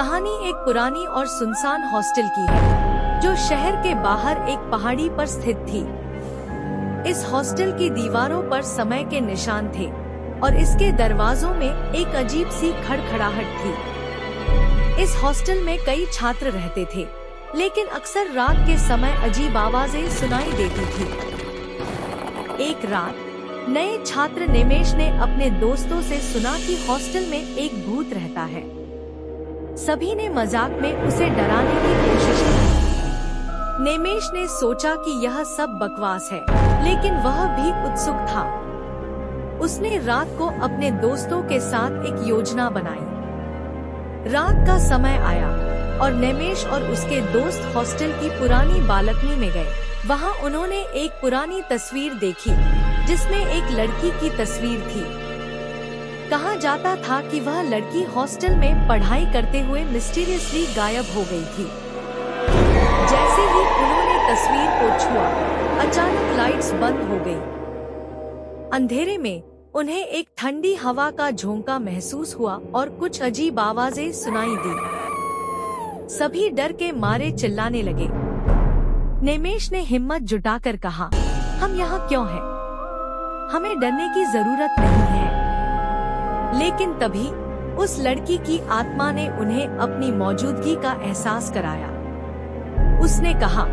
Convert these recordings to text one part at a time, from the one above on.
कहानी एक पुरानी और सुनसान हॉस्टल की है जो शहर के बाहर एक पहाड़ी पर स्थित थी। इस हॉस्टल की दीवारों पर समय के निशान थे और इसके दरवाजों में एक अजीब सी खड़खड़ाहट थी। इस हॉस्टल में कई छात्र रहते थे, लेकिन अक्सर रात के समय अजीब आवाजें सुनाई देती थी। एक रात नए छात्र निमेश ने अपने दोस्तों से सुना कि हॉस्टल में एक भूत रहता है। सभी ने मजाक में उसे डराने की कोशिश की। निमेश ने सोचा कि यह सब बकवास है, लेकिन वह भी उत्सुक था। उसने रात को अपने दोस्तों के साथ एक योजना बनाई। रात का समय आया और निमेश और उसके दोस्त हॉस्टल की पुरानी बालकनी में गए। वहां उन्होंने एक पुरानी तस्वीर देखी जिसमें एक लड़की की तस्वीर थी। कहा जाता था कि वह लड़की हॉस्टल में पढ़ाई करते हुए मिस्टीरियसली गायब हो गई थी। जैसे ही उन्होंने तस्वीर को छुआ, अचानक लाइट्स बंद हो गई। अंधेरे में उन्हें एक ठंडी हवा का झोंका महसूस हुआ और कुछ अजीब आवाजें सुनाई दी। सभी डर के मारे चिल्लाने लगे। निमेश ने हिम्मत जुटाकर कहा, हम यहाँ क्यों हैं? हमें डरने की जरूरत नहीं है। लेकिन तभी उस लड़की की आत्मा ने उन्हें अपनी मौजूदगी का एहसास कराया। उसने कहा,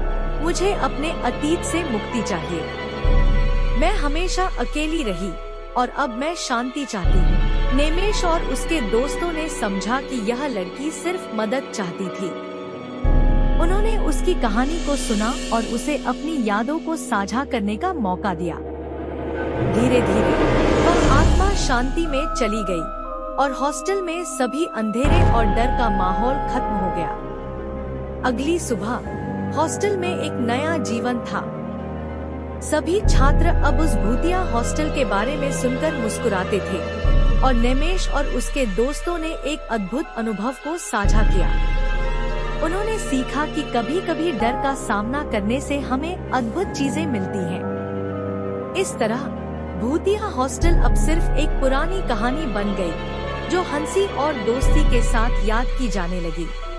मुझे अपने अतीत से मुक्ति चाहिए। मैं हमेशा अकेली रही और अब मैं शांति चाहती हूँ। निमेश और उसके दोस्तों ने समझा कि यह लड़की सिर्फ मदद चाहती थी। उन्होंने उसकी कहानी को सुना और उसे अपनी यादों को साझा करने का मौका दिया। धीरे धीरे वह आत्मा शांति में चली गई और हॉस्टल में सभी अंधेरे और डर का माहौल खत्म हो गया। अगली सुबह हॉस्टल में एक नया जीवन था। सभी छात्र अब उस भूतिया हॉस्टल के बारे में सुनकर मुस्कुराते थे और निमेश और उसके दोस्तों ने एक अद्भुत अनुभव को साझा किया। उन्होंने सीखा कि कभी-कभी डर का सामना करने से हमें अद्भुत चीजें मिलती हैं। इस तरह भूतिया हॉस्टल अब सिर्फ एक पुरानी कहानी बन गई, जो हंसी और दोस्ती के साथ याद की जाने लगी।